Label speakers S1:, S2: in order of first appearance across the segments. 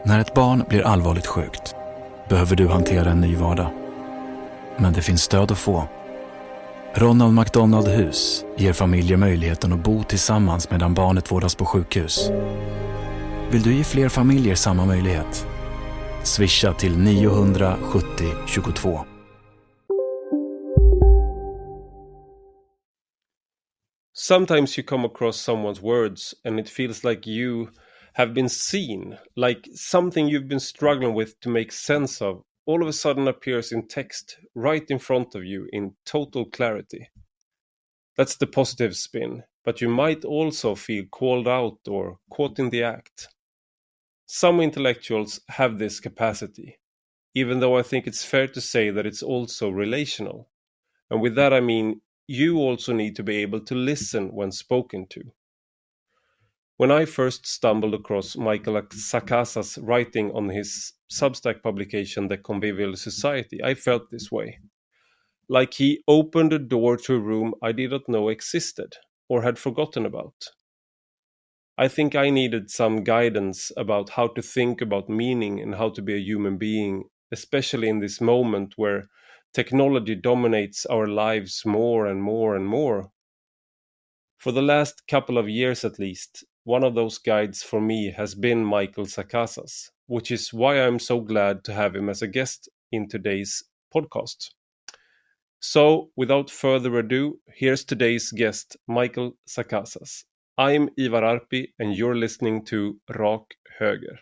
S1: När ett barn blir allvarligt sjukt behöver du hantera en ny vardag. Men det finns stöd att få. Ronald McDonald Hus ger familjer möjligheten att bo tillsammans medan barnet vårdas på sjukhus. Vill du ge fler familjer samma möjlighet? Swisha till 970 22.
S2: Sometimes you come across someone's words and it feels like you have been seen, like something you've been struggling with to make sense of all of a sudden appears in text right in front of you in total clarity. That's the positive spin, but you might also feel called out or caught in the act. Some intellectuals have this capacity, even though I think it's fair to say that it's also relational. And with that I mean you also need to be able to listen when spoken to. When I first stumbled across Michael Saccasa's writing on his Substack publication, The Convivial Society, I felt this way. Like he opened a door to a room I did not know existed or had forgotten about. I think I needed some guidance about how to think about meaning and how to be a human being, especially in this moment where technology dominates our lives more and more and more. For the last couple of years at least, one of those guides for me has been Michael Saccasa's, which is why I'm so glad to have him as a guest in today's podcast. So, without further ado, here's today's guest, Michael Saccasas. I'm Ivar Arpi, and you're listening to Rak Höger.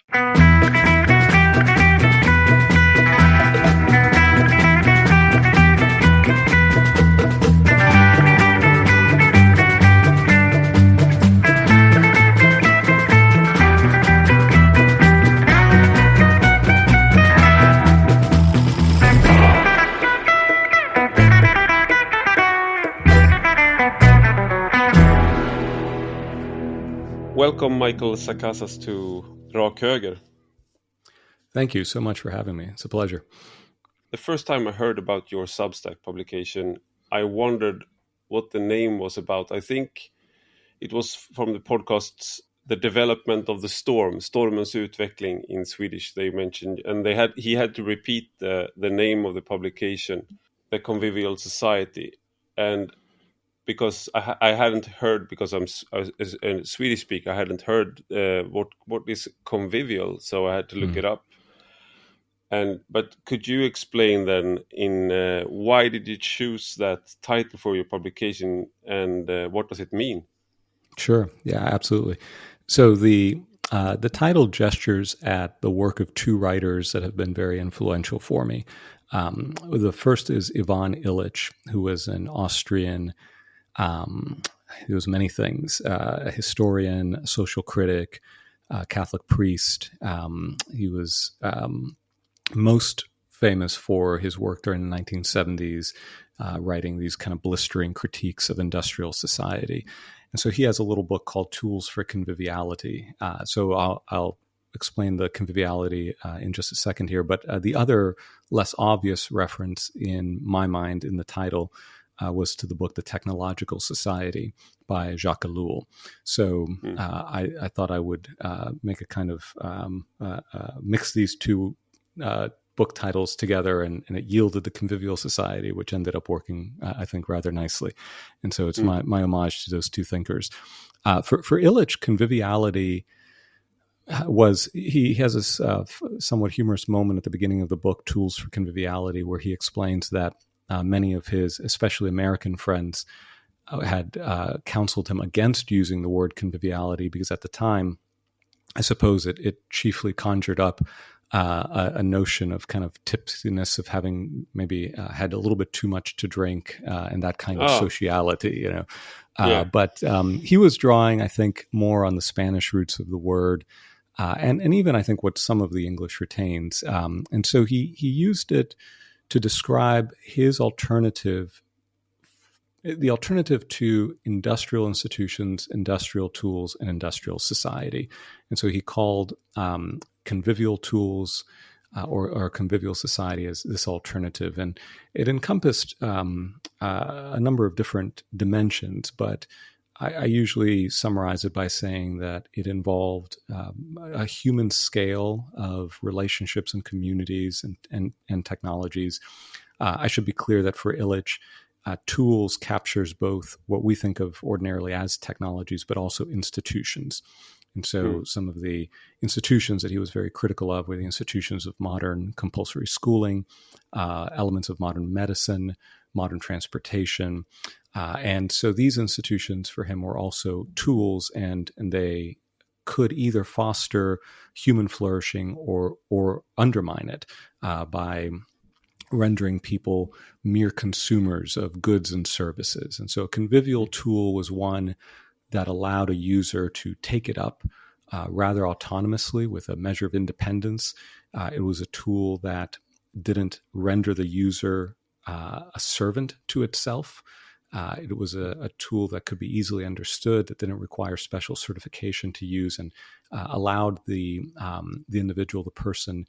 S2: Welcome, Michael Saccasas, to Rak Höger.
S3: Thank you so much for having me. It's a pleasure.
S2: The first time I heard about your Substack publication, I wondered what the name was about. I think it was from the podcasts, The Development of the Storm, Stormens utveckling in Swedish, they mentioned. And he had to repeat the name of the publication, The Convivial Society. And because I hadn't heard, because I was a Swedish speaker, I hadn't heard what is convivial, so I had to look it up. But could you explain then why did you choose that title for your publication, and what does it mean?
S3: Sure, yeah, absolutely. So the title gestures at the work of two writers that have been very influential for me. The first is Ivan Illich, who was an Austrian. He was many things, a historian, a social critic, a Catholic priest. He was most famous for his work during the 1970s, writing these kind of blistering critiques of industrial society. And so he has a little book called Tools for Conviviality. So I'll explain the conviviality in just a second here. But the other less obvious reference in my mind in the title was to the book The Technological Society by Jacques Ellul. So I thought I would make a kind of mix these two book titles together, and it yielded The Convivial Society, which ended up working, I think, rather nicely. And so it's my homage to those two thinkers. For Illich, conviviality he has this somewhat humorous moment at the beginning of the book, Tools for Conviviality, where he explains that many of his, especially American friends, had counseled him against using the word conviviality because at the time, I suppose it chiefly conjured up a notion of kind of tipsiness, of having maybe had a little bit too much to drink and that kind of sociality, you know. But he was drawing, I think, more on the Spanish roots of the word, and even I think what some of the English retains. And so he used it to describe his alternative, the alternative to industrial institutions, industrial tools, and industrial society. And so he called convivial tools or convivial society as this alternative. And it encompassed a number of different dimensions, but I usually summarize it by saying that it involved a human scale of relationships and communities and technologies. I should be clear that for Illich, tools captures both what we think of ordinarily as technologies, but also institutions. And so some of the institutions that he was very critical of were the institutions of modern compulsory schooling, elements of modern medicine, modern transportation. And so these institutions for him were also tools, and they could either foster human flourishing or undermine it by rendering people mere consumers of goods and services. And so a convivial tool was one that allowed a user to take it up rather autonomously with a measure of independence. It was a tool that didn't render the user a servant to itself. It was a tool that could be easily understood, that didn't require special certification to use, and allowed the individual, the person,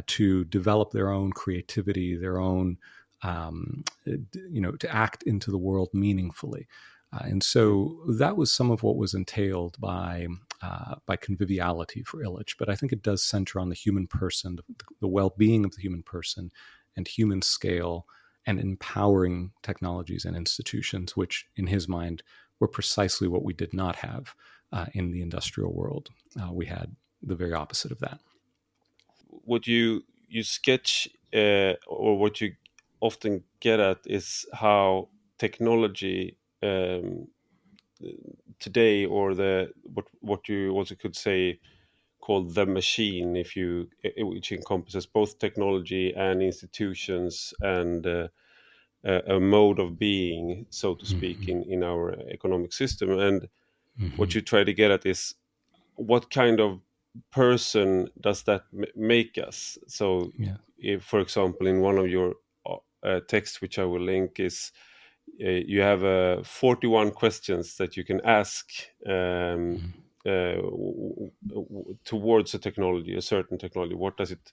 S3: to develop their own creativity, their own, to act into the world meaningfully. And so that was some of what was entailed by conviviality for Illich. But I think it does center on the human person, the well-being of the human person, and human scale, and empowering technologies and institutions, which in his mind were precisely what we did not have in the industrial world. We had the very opposite of that.
S2: What you sketch or what you often get at is how technology today, or what you also could say called the machine, which encompasses both technology and institutions and a mode of being, so to speak, in our economic system. And what you try to get at is what kind of person does that make us? So if, for example, in one of your texts, which I will link, is you have 41 questions that you can ask towards a technology, a certain technology. What does it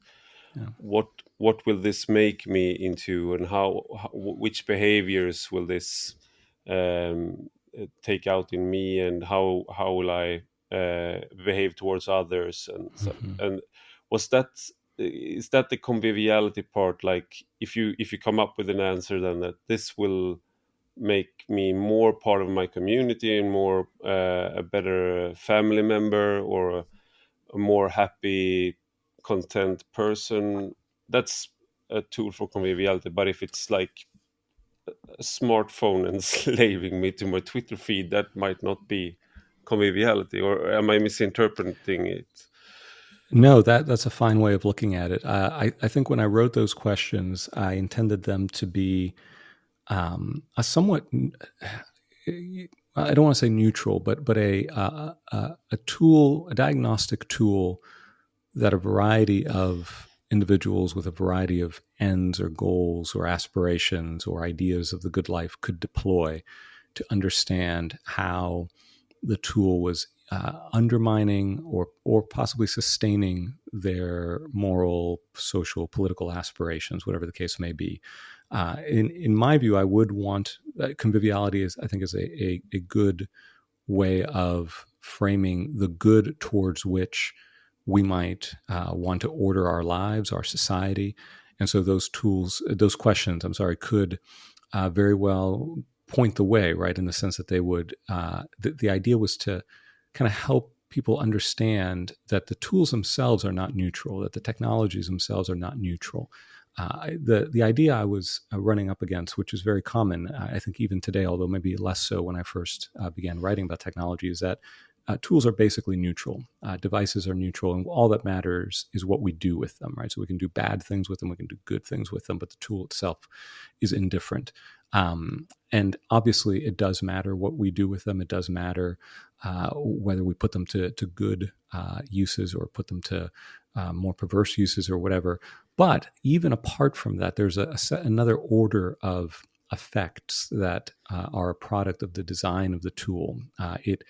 S2: what will this make me into, and how which behaviors will this take out in me, and how will I behave towards others, and so, and is that the conviviality part? Like if you come up with an answer, then that this will make me more part of my community and more a better family member, or a more happy, content person, that's a tool for conviviality. But if it's like a smartphone enslaving me to my Twitter feed, that might not be conviviality. Or am I misinterpreting it?
S3: No, that's a fine way of looking at it. I think when I wrote those questions, I intended them to be a somewhat, I don't want to say neutral, but a tool, a diagnostic tool that a variety of individuals with a variety of ends or goals or aspirations or ideas of the good life could deploy to understand how the tool was undermining or possibly sustaining their moral, social, political aspirations, whatever the case may be. In my view, I would want conviviality is a good way of framing the good towards which we might want to order our lives, our society. And so those questions, could very well point the way, right? In the sense that they would, the idea was to kind of help people understand that the tools themselves are not neutral, that the technologies themselves are not neutral. The idea I was running up against, which is very common, I think even today, although maybe less so when I first began writing about technology, is that tools are basically neutral. Devices are neutral, and all that matters is what we do with them, right? So we can do bad things with them, we can do good things with them, but the tool itself is indifferent. And obviously, it does matter what we do with them. It does matter whether we put them to good uses or put them to more perverse uses or whatever. But even apart from that, there's another order of effects that are a product of the design of the tool. It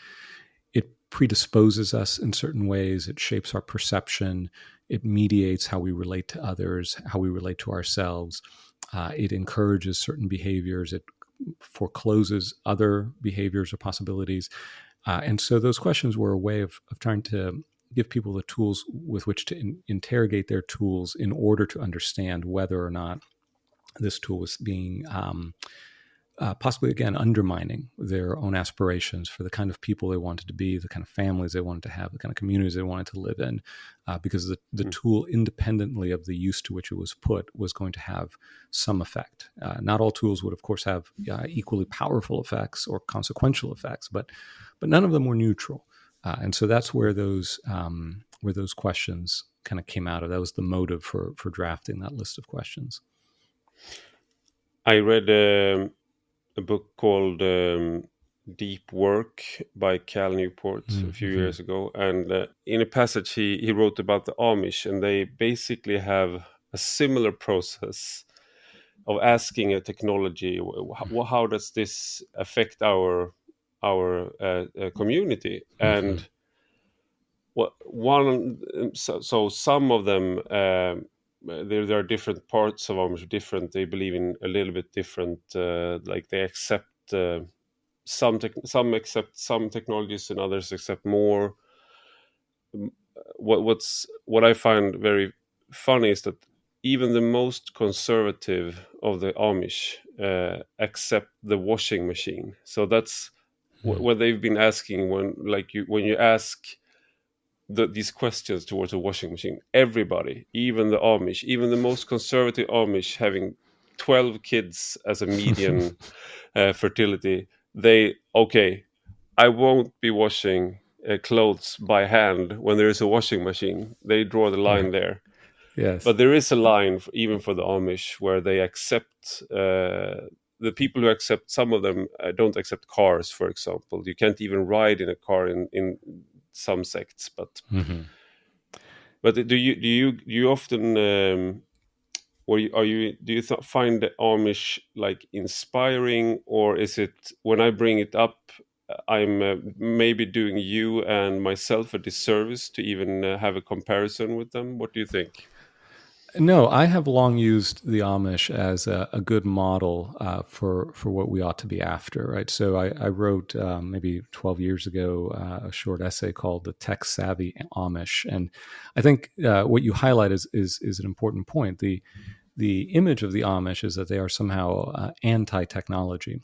S3: predisposes us in certain ways. It shapes our perception. It mediates how we relate to others, how we relate to ourselves. It encourages certain behaviors. It forecloses other behaviors or possibilities. And so those questions were a way of trying to give people the tools with which to interrogate their tools in order to understand whether or not this tool was being possibly, again, undermining their own aspirations for the kind of people they wanted to be, the kind of families they wanted to have, the kind of communities they wanted to live in, because the tool, independently of the use to which it was put, was going to have some effect. Not all tools would, of course, have equally powerful effects or consequential effects, but none of them were neutral. And so that's where those questions kind of came out of. That was the motive for drafting that list of questions.
S2: I read a book called Deep Work by Cal Newport a few years ago, and in a passage he wrote about the Amish, and they basically have a similar process of asking a technology, how does this affect our community? And so some of them, there are different parts of Amish, different. They believe in a little bit different. Like they accept some accept some technologies and others accept more. What I find very funny is that even the most conservative of the Amish accept the washing machine. So that's what they've been asking when you ask these questions towards a washing machine. Everybody, even the Amish, even the most conservative Amish, having 12 kids as a median fertility, I won't be washing clothes by hand when there is a washing machine. They draw the line there.
S3: Yes.
S2: But there is a line even for the Amish where they accept, the people who accept, some of them don't accept cars, for example. You can't even ride in a car in some sects. But do you often find the Amish like inspiring, or is it when I bring it up, I'm maybe doing you and myself a disservice to even have a comparison with them? What do you think?
S3: No, I have long used the Amish as a good model for what we ought to be after, right? So I wrote maybe 12 years ago a short essay called "The Tech Savvy Amish," and I think what you highlight is an important point. The image of the Amish is that they are somehow anti-technology,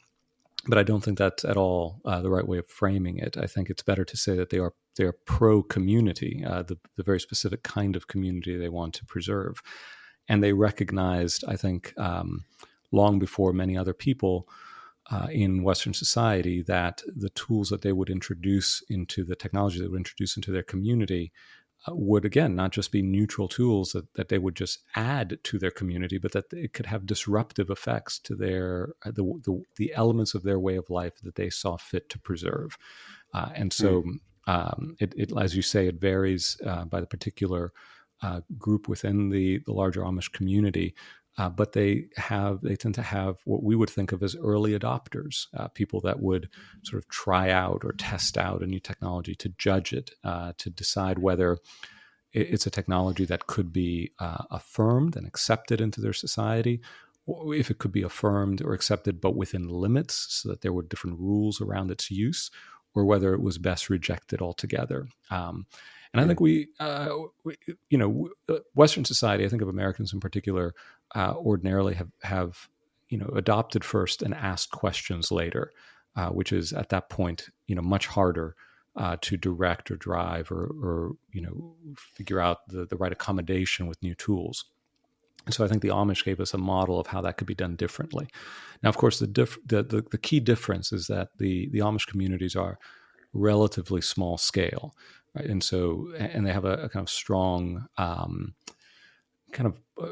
S3: but I don't think that's at all the right way of framing it. I think it's better to say that they are pro-community, the very specific kind of community they want to preserve. And they recognized, I think, long before many other people in Western society, that the tools that they would introduce into the technology they would introduce into their community would, again, not just be neutral tools that they would just add to their community, but that it could have disruptive effects to the elements of their way of life that they saw fit to preserve. And so, it, as you say, it varies by the particular group within the larger Amish community. But they tend to have what we would think of as early adopters, people that would sort of try out or test out a new technology to judge it, to decide whether it's a technology that could be affirmed and accepted into their society, or if it could be affirmed or accepted but within limits, so that there were different rules around its use, or whether it was best rejected altogether. And I think Western society, I think of Americans in particular, ordinarily have adopted first and asked questions later, which is at that point much harder to direct or drive or figure out the right accommodation with new tools. And so I think the Amish gave us a model of how that could be done differently. Now, of course, the key difference is that the Amish communities are relatively small scale, right? And they have a kind of strong,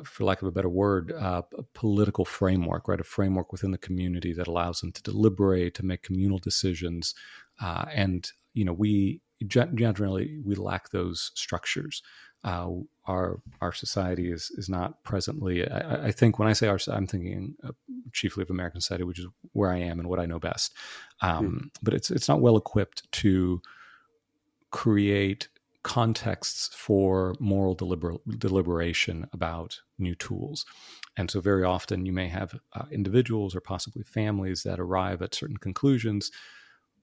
S3: for lack of a better word, a political framework, right? A framework within the community that allows them to deliberate, to make communal decisions. And we generally lack those structures. Our society is not presently. I think when I say our, I'm thinking chiefly of American society, which is where I am and what I know best. But it's not well equipped to create contexts for moral deliberation about new tools. And so very often you may have individuals or possibly families that arrive at certain conclusions,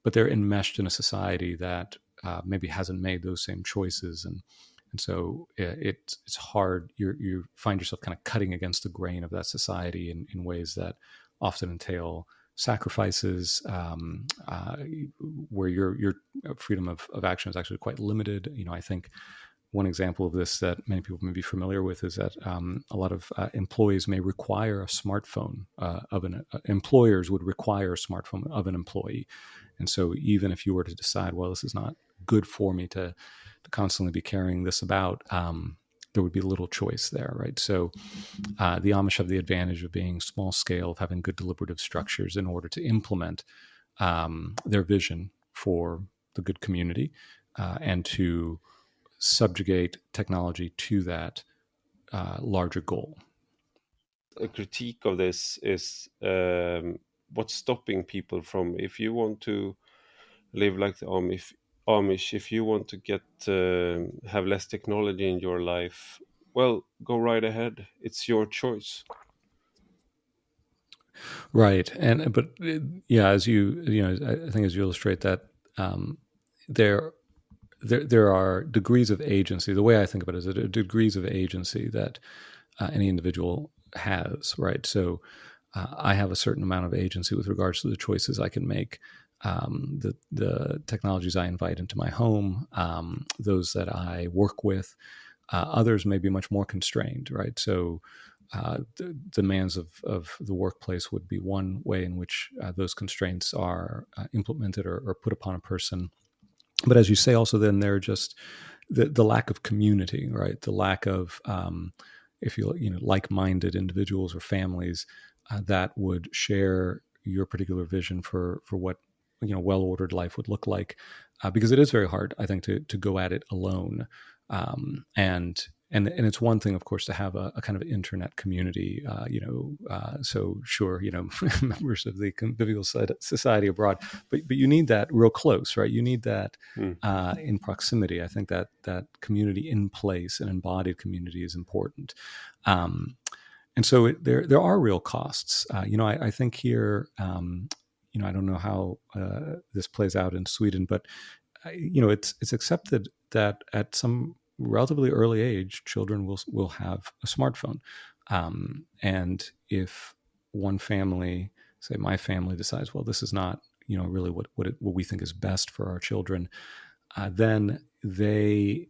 S3: but they're enmeshed in a society that maybe hasn't made those same choices. And so it's hard. You find yourself kind of cutting against the grain of that society in ways that often entail sacrifices, where your freedom of action is actually quite limited. I think one example of this that many people may be familiar with is that a lot of employees may require a smartphone employers would require a smartphone of an employee. And so even if you were to decide, well, this is not good for me to constantly be carrying this about, there would be little choice there, right? So the Amish have the advantage of being small scale, of having good deliberative structures in order to implement their vision for the good community and to subjugate technology to that larger goal.
S2: A critique of this is what's stopping people from, if you want to live like the Amish, if you want to get have less technology in your life, well, go right ahead. It's your choice.
S3: Right, but as I think as you illustrate that, there are degrees of agency. The way I think about it is that degrees of agency that any individual has, right? So I have a certain amount of agency with regards to the choices I can make, the technologies I invite into my home, those that I work with. Others may be much more constrained, right? So the demands of the workplace would be one way in which those constraints are implemented or put upon a person. But as you say, also then they're just the lack of community, right? The lack of, if you like-minded individuals or families that would share your particular vision for what well-ordered life would look like, because it is very hard, I think, to go at it alone. And it's one thing, of course, to have a kind of internet community, so sure, members of the convivial society abroad, but you need that real close, right? You need that in proximity. I think that community in place, an embodied community, is important. And so there are real costs. I think here, I don't know how this plays out in Sweden, but it's accepted that at some relatively early age, children will have a smartphone. And if one family, say my family, decides, well, this is not, really what we think is best for our children, then it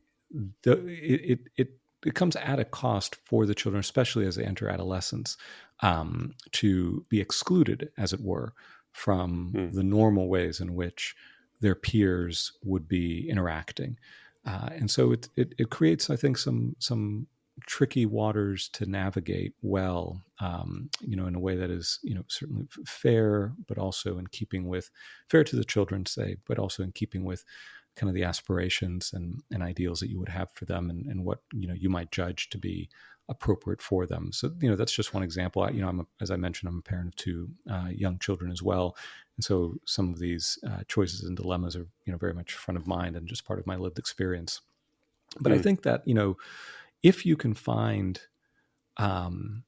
S3: comes at a cost for the children, especially as they enter adolescence, to be excluded, as it were, from the normal ways in which their peers would be interacting. And so it creates, I think, some tricky waters to navigate well, in a way that is, certainly fair, but also in keeping with, fair to the children, say, but also in keeping with kind of the aspirations and ideals that you would have for them, and what, you might judge to be appropriate for them. So, that's just one example. As I mentioned, I'm a parent of two young children as well. And so some of these choices and dilemmas are, very much front of mind and just part of my lived experience. But I think that, if you can find even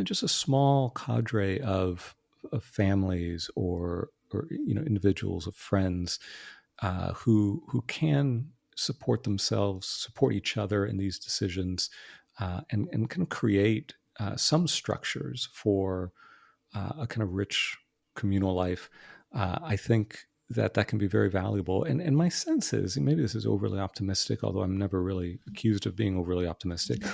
S3: just a small cadre of families or individuals, of friends who can support themselves, support each other in these decisions, and kind of create some structures for a kind of rich communal life, I think that can be very valuable. And my sense is, and maybe this is overly optimistic, although I'm never really accused of being overly optimistic.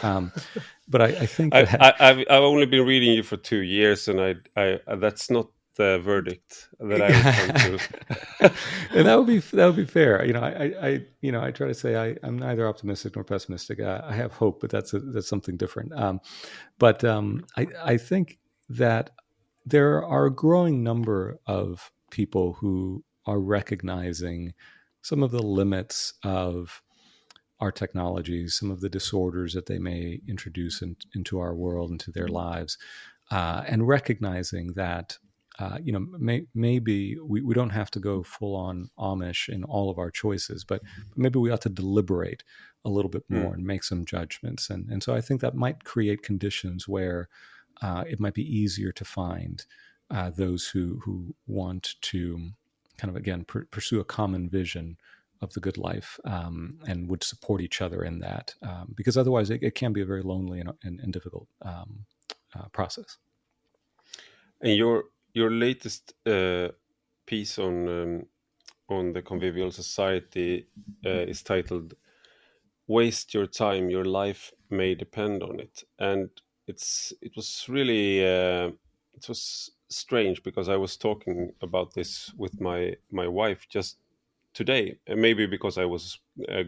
S3: But I think that
S2: I've only been reading you for 2 years, and I that's not the verdict that I would come to.
S3: And that would be fair. I try to say I'm neither optimistic nor pessimistic. I have hope, but that's something different. But I think that there are a growing number of people who are recognizing some of the limits of our technologies, some of the disorders that they may introduce into our world, into their lives, and recognizing that maybe we don't have to go full on Amish in all of our choices, but maybe we ought to deliberate a little bit more and make some judgments. And so I think that might create conditions where it might be easier to find those who want to kind of, again, pursue a common vision of the good life, and would support each other in that, because otherwise it can be a very lonely and difficult process.
S2: And your latest piece on the convivial society is titled "Waste Your Time, Your Life May Depend on It," and it was really it was strange because I was talking about this with my wife just today, and maybe because I was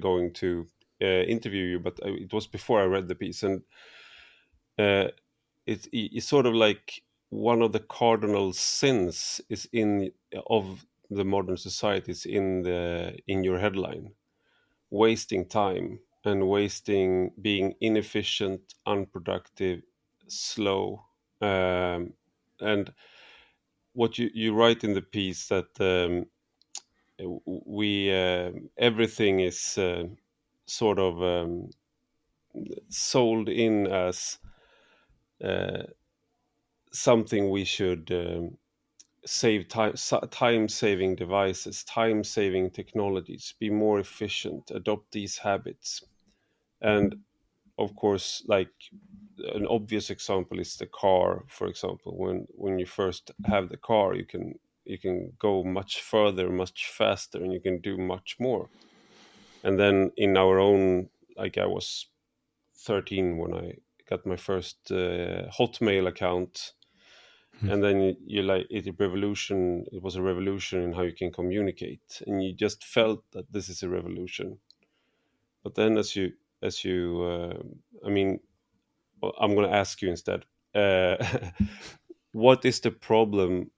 S2: going to interview you, but it was before I read the piece, and it's sort of like one of the cardinal sins is of the modern society is in your headline: wasting time and being inefficient, unproductive, slow. And what you write in the piece that we everything is sort of sold in as something we should save time saving devices, time saving technologies, be more efficient, adopt these habits. And of course, like an obvious example is the car, for example. When you first have the car, you can go much further, much faster, and you can do much more. And then in our own, like, I was 13 when I got my first Hotmail account, and then you like it was a revolution in how you can communicate, and you just felt that this is a revolution. But then as you I mean, well, I'm going to ask you instead, what is the problem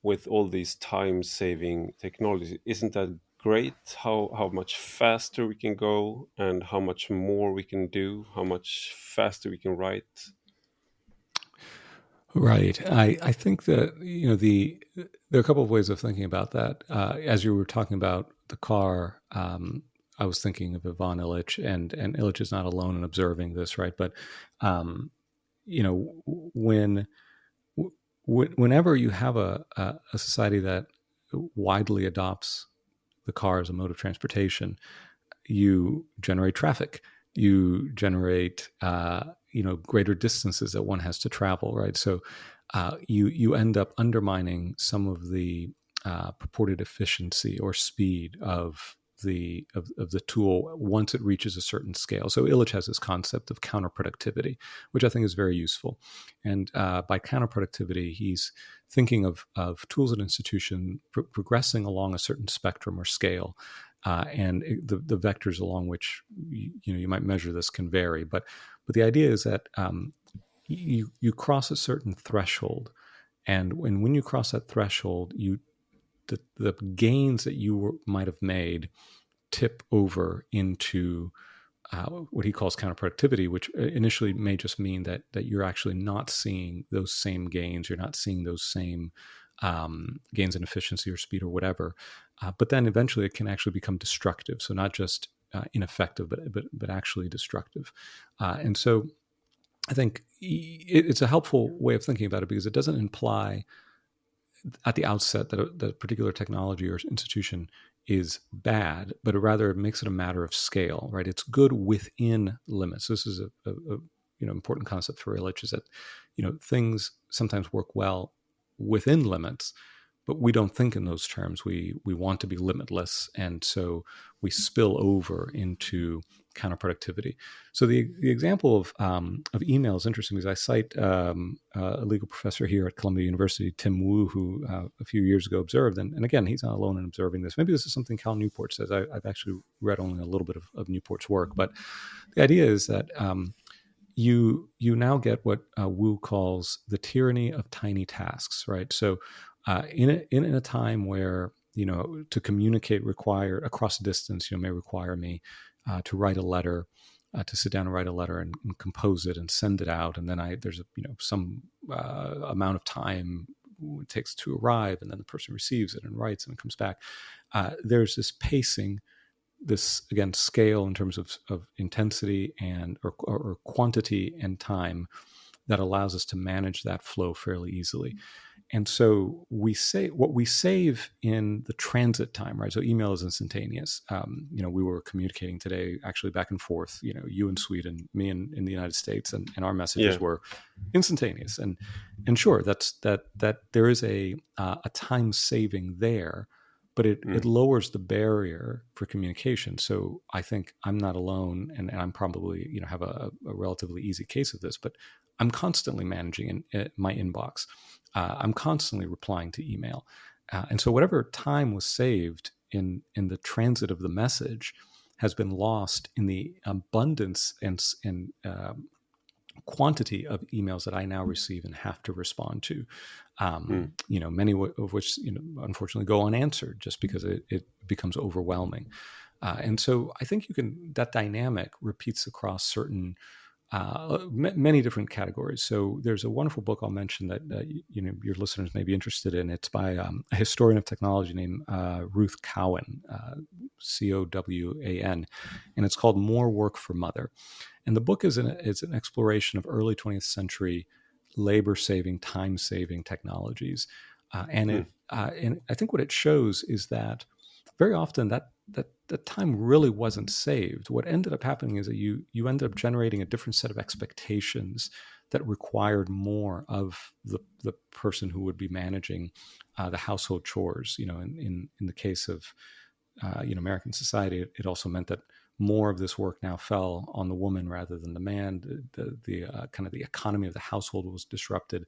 S2: with all these time saving technologies? Isn't that great how much faster we can go and how much more we can do, how much faster we can write?
S3: Right. I think that, there are a couple of ways of thinking about that. As you were talking about the car, I was thinking of Ivan Illich, and Illich is not alone in observing this, right? But, whenever you have a society that widely adopts the car as a mode of transportation, you generate traffic, you generate greater distances that one has to travel, right? So you end up undermining some of the purported efficiency or speed of the tool once it reaches a certain scale. So Illich has this concept of counterproductivity, which I think is very useful. And by counterproductivity, he's thinking of tools and institution progressing along a certain spectrum or scale. And the vectors along which you might measure this can vary, but the idea is that you cross a certain threshold, and when you cross that threshold, the gains that you might have made tip over into what he calls counterproductivity, which initially may just mean that you're actually not seeing those same gains, you're not seeing those same gains in efficiency or speed or whatever. But then eventually it can actually become destructive. So not just ineffective, but actually destructive. And so I think it's a helpful way of thinking about it, because it doesn't imply at the outset that a particular technology or institution is bad, but rather it makes it a matter of scale, right? It's good within limits. This is a important concept for Illich, is that things sometimes work well within limits, but we don't think in those terms. We want to be limitless, and so we spill over into counterproductivity. So the example of email is interesting, because I cite a legal professor here at Columbia University, Tim Wu, who a few years ago observed, and again, he's not alone in observing this. Maybe this is something Cal Newport says. I've actually read only a little bit of Newport's work, but the idea is that you now get what Wu calls the tyranny of tiny tasks, right? So in a time where to communicate across distance, may require me to write a letter, to sit down and write a letter and compose it and send it out, and then there's some amount of time it takes to arrive, and then the person receives it and writes and it comes back. There's this pacing, this again scale in terms of intensity and or quantity and time that allows us to manage that flow fairly easily. And so we save in the transit time, right? So email is instantaneous. We were communicating today, actually back and forth. You in Sweden, me in the United States, and our messages were instantaneous. And sure, that there is a time saving there, but it lowers the barrier for communication. So I think I'm not alone, and I'm probably have a relatively easy case of this, but I'm constantly managing my inbox. I'm constantly replying to email. And so whatever time was saved in the transit of the message has been lost in the abundance and quantity of emails that I now receive and have to respond to. Many of which, unfortunately go unanswered just because it becomes overwhelming. And so I think that dynamic repeats across certain many different categories. So there's a wonderful book I'll mention that your listeners may be interested in. It's by a historian of technology named Ruth Cowan, Cowan, and it's called More Work for Mother. And the book is an exploration of early 20th century labor-saving, time-saving technologies, and I think what it shows is that very often that time really wasn't saved. What ended up happening is that you ended up generating a different set of expectations that required more of the person who would be managing the household chores. In the case of American society, it also meant that more of this work now fell on the woman rather than the man. The kind of the economy of the household was disrupted.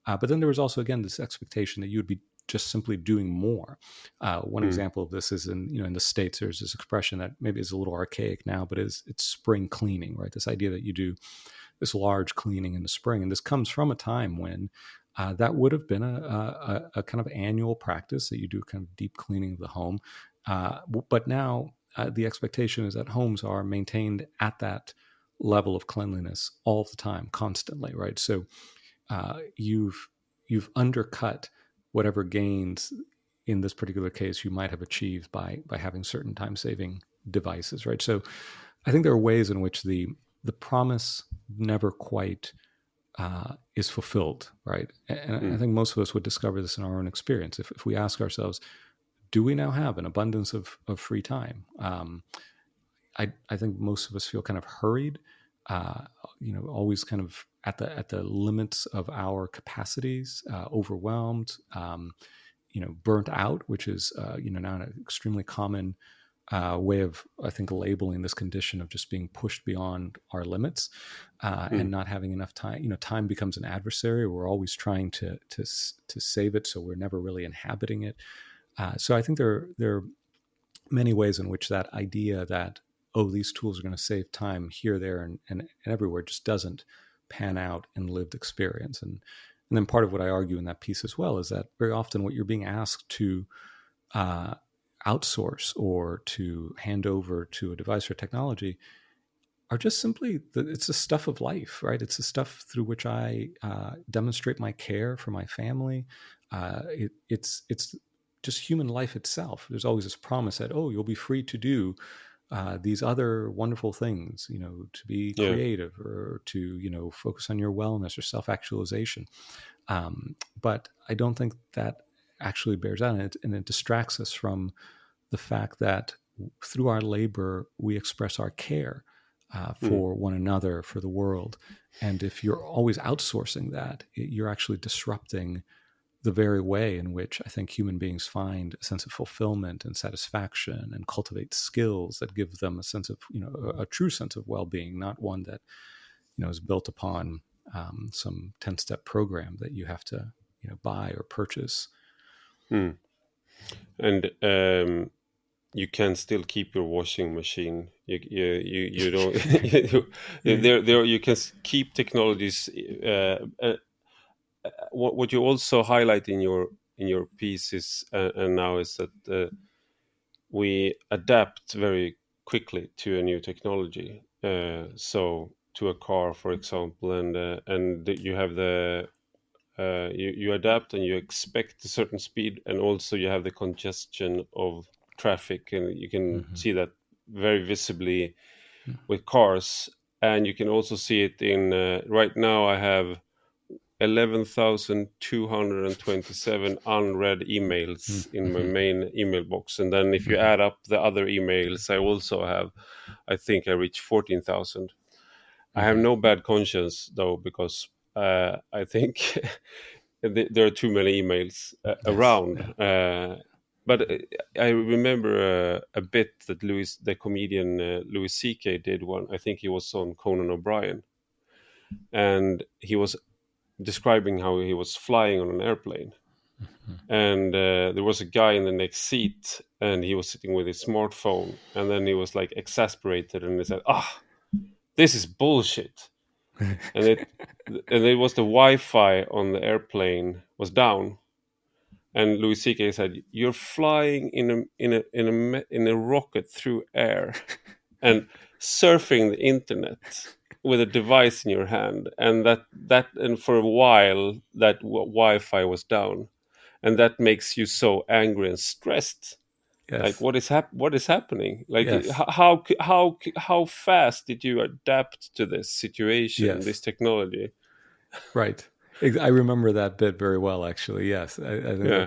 S3: But then there was also, again, this expectation that you would be just simply doing more. One example of this is in the States, there's this expression that maybe is a little archaic now, but it's spring cleaning, right? This idea that you do this large cleaning in the spring. And this comes from a time when that would have been a kind of annual practice that you do kind of deep cleaning of the home. But now the expectation is that homes are maintained at that level of cleanliness all the time, constantly, right? So you've undercut whatever gains in this particular case you might have achieved by having certain time-saving devices, right? So I think there are ways in which the promise never quite is fulfilled, right? And I think most of us would discover this in our own experience. If we ask ourselves, do we now have an abundance of free time? I think most of us feel kind of hurried, always kind of at the limits of our capacities, overwhelmed, burnt out, which is now an extremely common way of, I think, labeling this condition of just being pushed beyond our limits and not having enough time. Time becomes an adversary. We're always trying to save it, so we're never really inhabiting it. So I think there are many ways in which that idea that, these tools are going to save time here, there, and everywhere just doesn't pan out in lived experience. And then part of what I argue in that piece as well is that very often what you're being asked to outsource or to hand over to a device or technology are just simply it's the stuff of life, right? It's the stuff through which I demonstrate my care for my family. It's just human life itself. There's always this promise that, you'll be free to do these other wonderful things, to be creative or to, focus on your wellness or self-actualization. But I don't think that actually bears out, and it distracts us from the fact that through our labor, we express our care for one another, for the world. And if you're always outsourcing that, you're actually disrupting the very way in which I think human beings find a sense of fulfillment and satisfaction and cultivate skills that give them a sense of, a true sense of well-being, not one that, is built upon some 10-step program that you have to, buy or purchase.
S2: And you can still keep your washing machine. You don't. There you can keep technologies. What you also highlight in your pieces and now is that we adapt very quickly to a new technology. So to a car, for example, and you have the you adapt and you expect a certain speed, and also you have the congestion of traffic, and you can see that very visibly with cars. And you can also see it in right now I have 11,227 unread emails in my main email box, and then if you add up the other emails I also have, I think I reach 14,000. I have no bad conscience though, because I think there are too many emails around. But I remember a bit that the comedian Louis C.K. did one. I think he was on Conan O'Brien, and he was describing how he was flying on an airplane, and there was a guy in the next seat, and he was sitting with his smartphone, and then he was like exasperated, and he said, this is bullshit. and it was the Wi-Fi on the airplane was down, and Louis C.K. said, "You're flying in a rocket through air, and surfing the internet with a device in your hand, and and for a while that Wi-Fi was down, and that makes you so angry and stressed."
S3: Yes.
S2: Like what is happening? Like
S3: Yes.
S2: how fast did you adapt to this situation,
S3: Yes.
S2: this technology?
S3: Right. I remember that bit very well, actually. Yes, I think
S2: Yeah.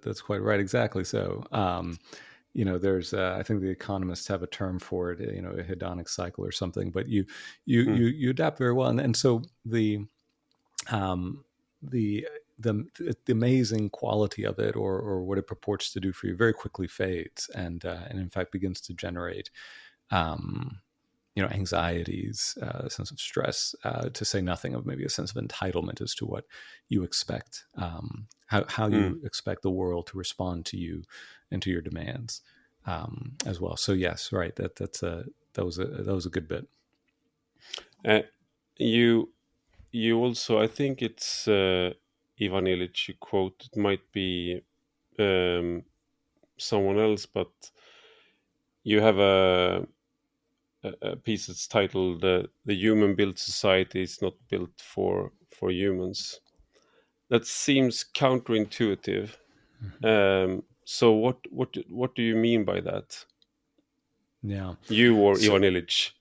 S3: that's quite right. Exactly. So, there's I think the economists have a term for it, a hedonic cycle or something. But you adapt very well, and so the amazing quality of it, or what it purports to do for you, very quickly fades, and in fact begins to generate anxieties, a sense of stress, to say nothing of maybe a sense of entitlement as to what you expect, how you expect the world to respond to you and to your demands, as well. So yes, right. That was a good bit.
S2: You also, I think it's Ivan Illich you quote. It might be someone else, but you have a piece that's titled "The Human-Built Society is Not Built for Humans." That seems counterintuitive. So what do you mean by that?
S3: Yeah,
S2: you or Ivan Illich?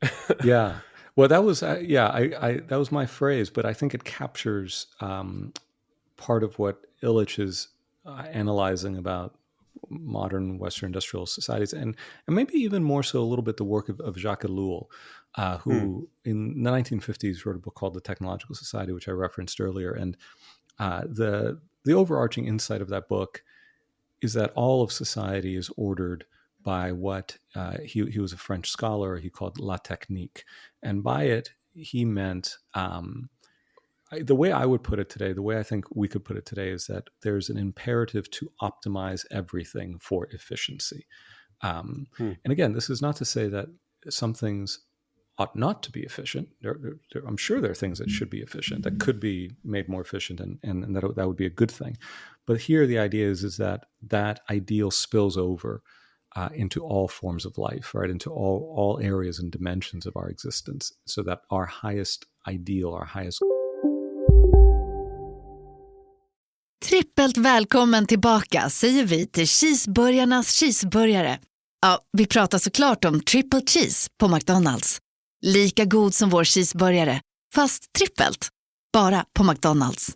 S3: Yeah. Well, that was that was my phrase, but I think it captures part of what Illich is analyzing about modern Western industrial societies, and maybe even more so a little bit the work of Jacques Ellul, who in the 1950s wrote a book called The Technological Society, which I referenced earlier. And the overarching insight of that book is that all of society is ordered by what he was a French scholar he called la technique, and by it he meant the way I would put it today, the way I think we could put it today, is that there's an imperative to optimize everything for efficiency. And again, this is not to say that some things ought not to be efficient. I'm sure there are things that should be efficient, that could be made more efficient, and that would be a good thing. But here the idea is that ideal spills over into all forms of life, right? Into all areas and dimensions of our existence, so that our highest ideal, our highest...
S4: Trippelt välkommen tillbaka säger vi till cheeseburgarnas cheeseburgare. Ja, vi pratar såklart om triple cheese på McDonald's. Lika god som vår cheeseburgare, fast trippelt. Bara på McDonald's.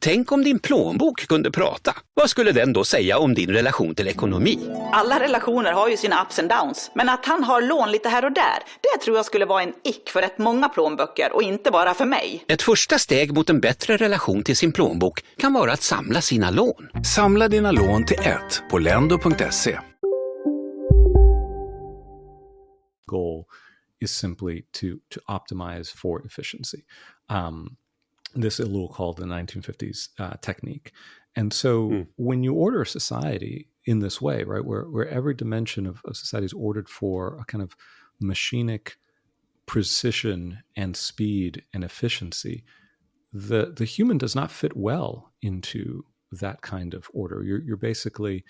S5: Tänk om din plånbok kunde prata. Vad skulle den då säga om din relation till ekonomi?
S6: Alla relationer har ju sina ups and downs. Men att han har lån lite här och där, det tror jag skulle vara en ick för rätt många plånböcker och inte bara för mig.
S5: Ett första steg mot en bättre relation till sin plånbok kan vara att samla sina lån.
S7: Samla dina lån till ett på lendo.se.
S3: Goal is simply to optimize for efficiency. This Ellul called the 1950s technique. And so when you order a society in this way, right, where every dimension of society is ordered for a kind of machinic precision and speed and efficiency, the human does not fit well into that kind of order. You're basically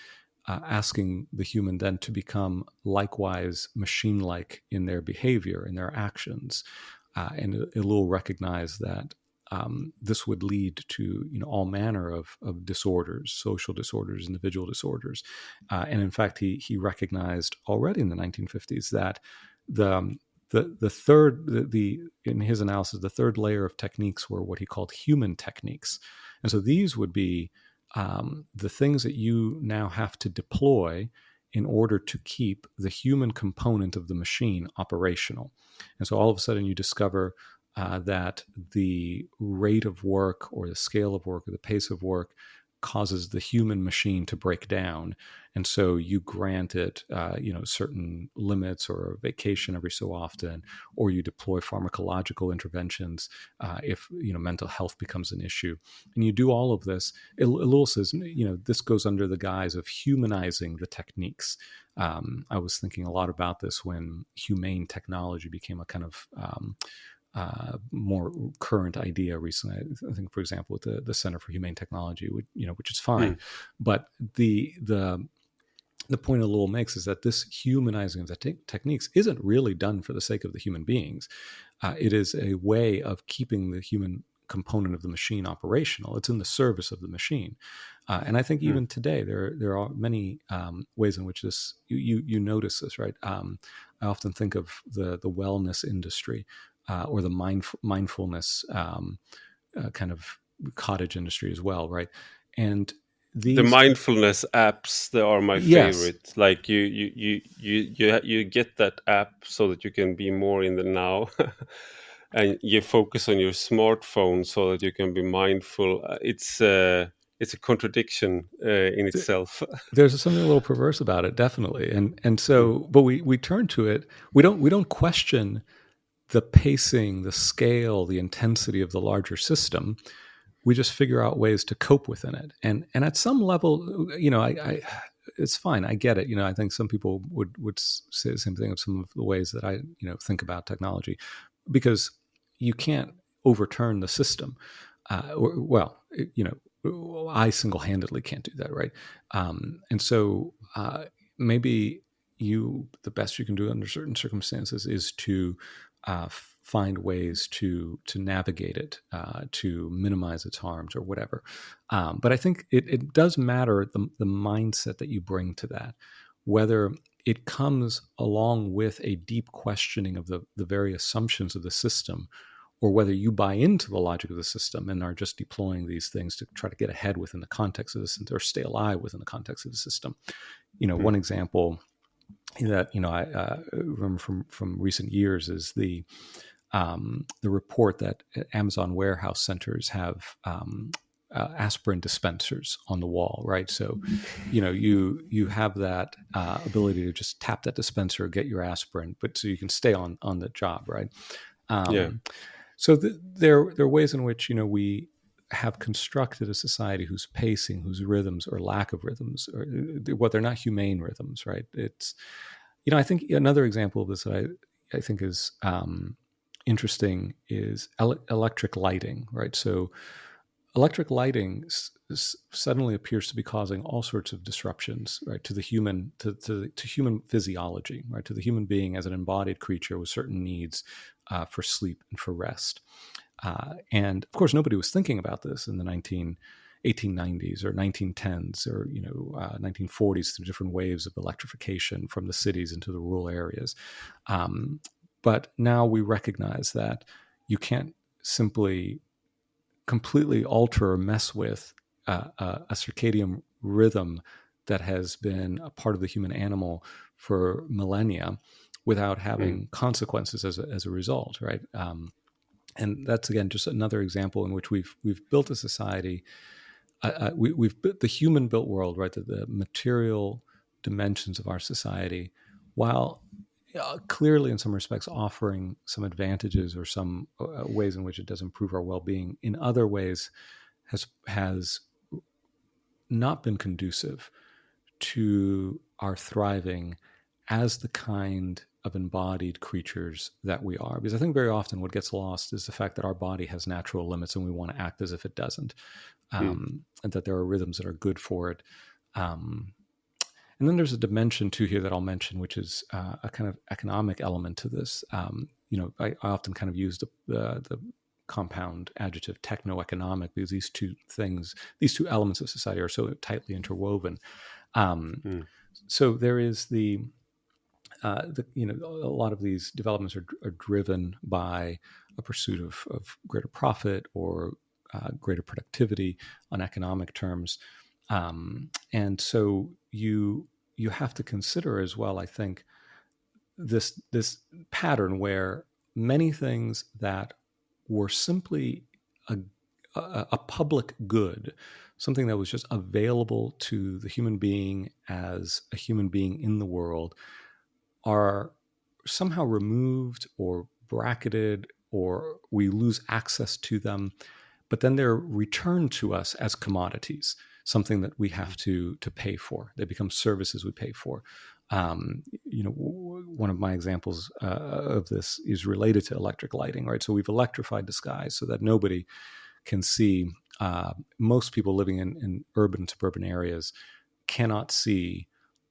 S3: asking the human then to become likewise machine-like in their behavior, in their actions. And Ellul recognized that this would lead to all manner of disorders, social disorders, individual disorders, and in fact, he recognized already in the 1950s that in his analysis, the third layer of techniques were what he called human techniques, and so these would be the things that you now have to deploy in order to keep the human component of the machine operational. And so all of a sudden you discover that the rate of work or the scale of work or the pace of work causes the human machine to break down. And so you grant it, certain limits or a vacation every so often, or you deploy pharmacological interventions if, mental health becomes an issue. And you do all of this. Illich says, this goes under the guise of humanizing the techniques. I was thinking a lot about this when humane technology became a kind of more current idea recently. I think, for example, with the Center for Humane Technology, which is fine, but the point Illich makes is that this humanizing of the techniques isn't really done for the sake of the human beings. It is a way of keeping the human component of the machine operational. It's in the service of the machine, and I think even today there are many ways in which this you notice this, right? I often think of the wellness industry. Or the mindfulness kind of cottage industry as well, right? And the
S2: mindfulness apps, they are my favorite. Like you get that app so that you can be more in the now, and you focus on your smartphone so that you can be mindful. It's a contradiction in itself.
S3: There's something a little perverse about it, definitely, and so, but we turn to it. We don't question the pacing, the scale, the intensity of the larger system. We just figure out ways to cope within it. And at some level, I it's fine. I get it. I think some people would say the same thing of some of the ways that I, think about technology, because you can't overturn the system. I single-handedly can't do that, right? And so maybe the best you can do under certain circumstances is to find ways to navigate it, to minimize its harms or whatever. But I think it does matter the mindset that you bring to that, whether it comes along with a deep questioning of the very assumptions of the system, or whether you buy into the logic of the system and are just deploying these things to try to get ahead within the context of the system or stay alive within the context of the system. One example that I remember from recent years is the report that Amazon warehouse centers have aspirin dispensers on the wall, right? So, you have that ability to just tap that dispenser, get your aspirin, but so you can stay on the job, right? So there are ways in which we have constructed a society whose pacing, whose rhythms or lack of rhythms, or what they're not humane rhythms, right? It's, I think another example of this that I think is interesting is electric lighting, right? So electric lighting suddenly appears to be causing all sorts of disruptions, right, to the human, to human physiology, right, to the human being as an embodied creature with certain needs for sleep and for rest. And of course, nobody was thinking about this in the 1890s or 1910s or 1940s through different waves of electrification from the cities into the rural areas. But now we recognize that you can't simply completely alter or mess with a circadian rhythm that has been a part of the human animal for millennia without having consequences as a result, right? And that's, again, just another example in which we've built a society. We've built the human-built world, right? The material dimensions of our society, while clearly in some respects offering some advantages or some ways in which it does improve our well-being, in other ways has not been conducive to our thriving as the kind of embodied creatures that we are. Because I think very often what gets lost is the fact that our body has natural limits and we want to act as if it doesn't, and that there are rhythms that are good for it. And then there's a dimension too here that I'll mention, which is a kind of economic element to this. I often kind of use the compound adjective, techno-economic, because these two elements of society are so tightly interwoven. So there is a lot of these developments are driven by a pursuit of greater profit or greater productivity on economic terms, and so you have to consider as well, I think, this pattern where many things that were simply a public good, something that was just available to the human being as a human being in the world, are somehow removed or bracketed, or we lose access to them, but then they're returned to us as commodities, something that we have to pay for. They become services we pay for. One of my examples of this is related to electric lighting, right? So we've electrified the skies so that nobody can see. Most people living in urban and suburban areas cannot see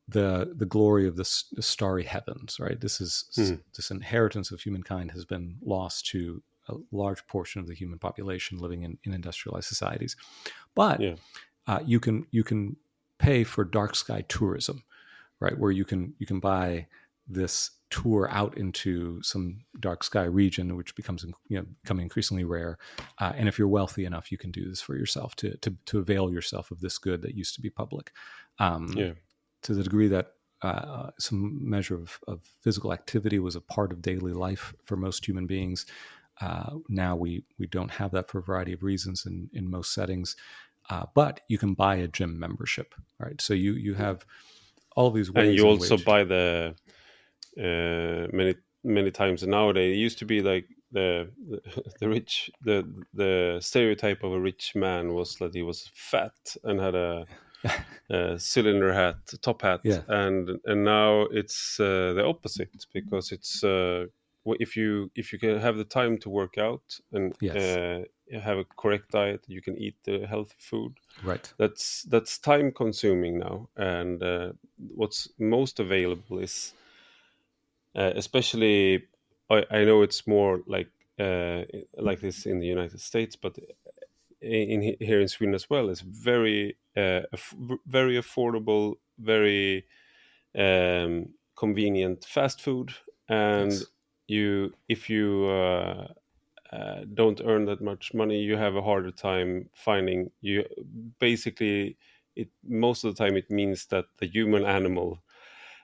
S3: the glory of the starry heavens, right? This inheritance of humankind has been lost to a large portion of the human population living in industrialized societies. But you can pay for dark sky tourism, right? Where you can buy this tour out into some dark sky region, which becomes becoming increasingly rare. And if you're wealthy enough, you can do this for yourself to avail yourself of this good that used to be public. To the degree that some measure of physical activity was a part of daily life for most human beings, now we don't have that for a variety of reasons in most settings. But you can buy a gym membership, right? So you have all these ways.
S2: And you also buy the many times nowadays. It used to be like the rich, the stereotype of a rich man was that he was fat and had a cylinder hat, top hat, and now it's the opposite, because it's if you can have the time to work out and have a correct diet, you can eat the healthy food.
S3: Right.
S2: That's time consuming now, and what's most available is especially I know it's more like this in the United States, but here in Sweden as well, is very very affordable, very convenient fast food, and if you don't earn that much money, you have a harder time finding. You basically, most of the time it means that the human animal,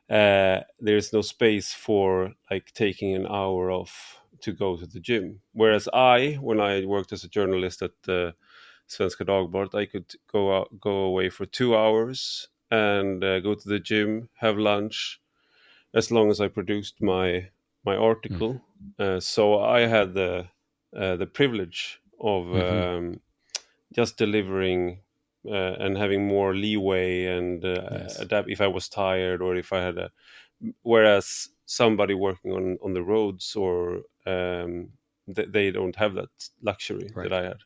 S2: there's no space for like taking an hour off to go to the gym. Whereas when I worked as a journalist at Svenska Dagbladet, I could go away for 2 hours and go to the gym, have lunch, as long as I produced my article. So I had the privilege of just delivering and having more leeway and adapt if I was tired or if I had whereas somebody working on the roads or they don't have that luxury that I had.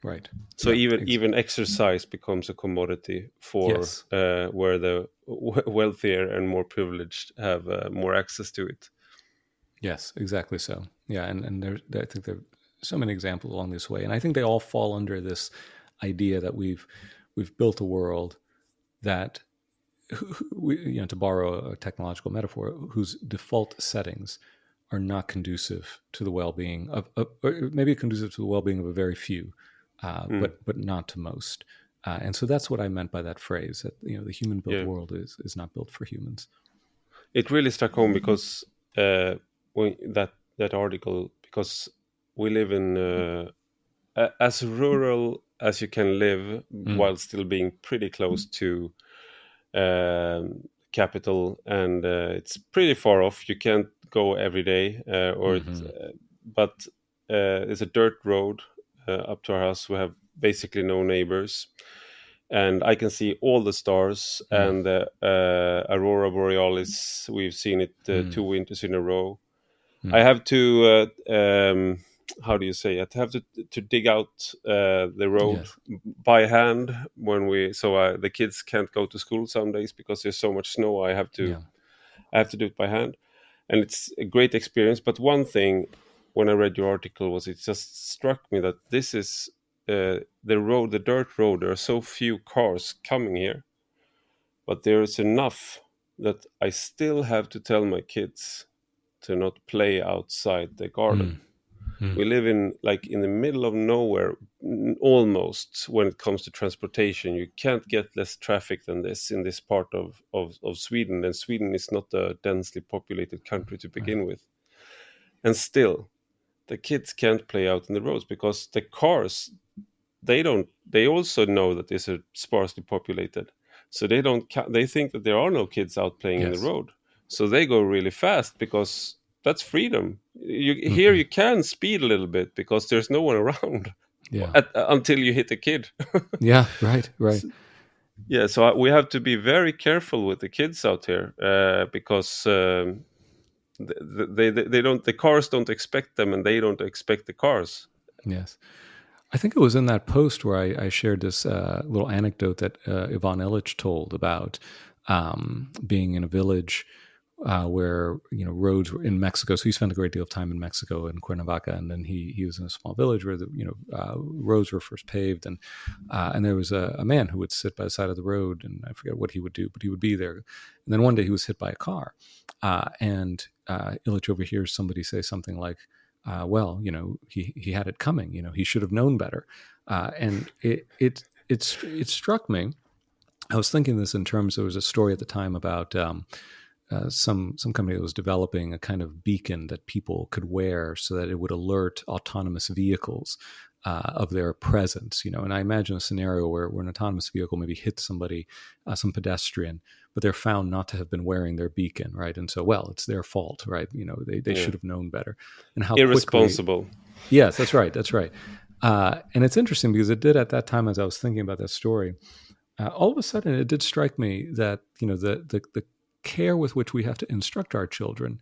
S3: Right.
S2: So even exercise becomes a commodity for where the wealthier and more privileged have more access to it.
S3: Yes, exactly so. Yeah, and I think there are so many examples along this way, and I think they all fall under this idea that we've built a world that, to borrow a technological metaphor, whose default settings are not conducive to the well-being of or maybe conducive to the well-being of a very few, but not to most. And so that's what I meant by that phrase, that the human-built world is not built for humans.
S2: It really struck home because that article, because we live in as rural as you can live while still being pretty close to capital, and it's pretty far off. You can't go every day, but it's a dirt road up to our house. We have basically no neighbors, and I can see all the stars and the aurora borealis. We've seen it 2 winters in a row. I have to how do you say it? I have to dig out the road by hand when the kids can't go to school some days because there's so much snow. I have to do it by hand, and it's a great experience. But one thing when I read your article was it just struck me that this is the road, the dirt road. There are so few cars coming here, but there is enough that I still have to tell my kids to not play outside the garden. We live in the middle of nowhere, almost, when it comes to transportation. You can't get less traffic than this in this part of Sweden, and Sweden is not a densely populated country to begin with. And still, the kids can't play out in the roads because the cars, they also know that this is sparsely populated, so they think that there are no kids out playing in the road, so they go really fast because that's freedom. Here you can speed a little bit because there's no one around until you hit a kid.
S3: Yeah, right.
S2: Yeah, so we have to be very careful with the kids out here because the cars don't expect them, and they don't expect the cars.
S3: Yes. I think it was in that post where I shared this little anecdote that Ivan Illich told about being in a village where roads were in Mexico. So he spent a great deal of time in Mexico in Cuernavaca, and then he was in a small village where the roads were first paved, and there was a man who would sit by the side of the road, and I forget what he would do, but he would be there. And then one day he was hit by a car, and Illich overhears somebody say something like, well, he had it coming. He should have known better. And it struck me. I was thinking this in terms. There was a story at the time about some company that was developing a kind of beacon that people could wear so that it would alert autonomous vehicles of their presence. And I imagine a scenario where an autonomous vehicle maybe hits somebody, some pedestrian, but they're found not to have been wearing their beacon, right? And so, well, it's their fault, right? They should have known better. And how
S2: irresponsible.
S3: Yes, that's right. And it's interesting because it did at that time, as I was thinking about that story, all of a sudden it did strike me that the care with which we have to instruct our children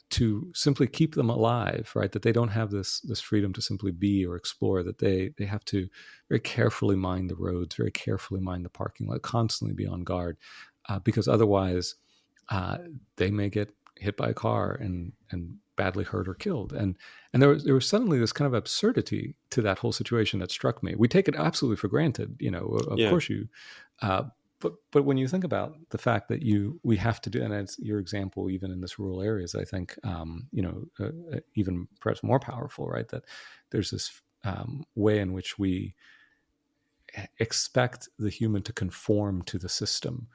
S3: to simply keep them alive, right? That they don't have this freedom to simply be or explore, that they have to very carefully mind the roads, very carefully mind the parking lot, constantly be on guard, because otherwise they may get hit by a car and badly hurt or killed. And there was suddenly this kind of absurdity to that whole situation that struck me. We take it absolutely for granted, of course you, but when you think about the fact that we have to do, and it's your example, even in this rural areas, I think, even perhaps more powerful, right? That there's this way in which we expect the human to conform to the system.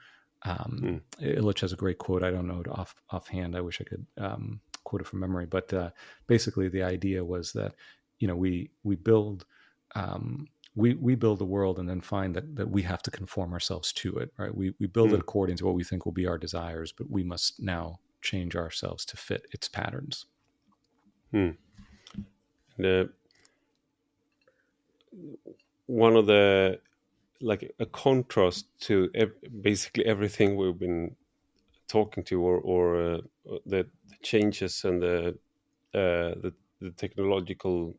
S3: Illich has a great quote. I don't know it offhand. I wish I could quote it from memory, but basically the idea was that we build we build the world and then find that we have to conform ourselves to it, right? We build it according to what we think will be our desires, but we must now change ourselves to fit its patterns.
S2: One of the a contrast to basically everything we've been talking to, or the changes and the technological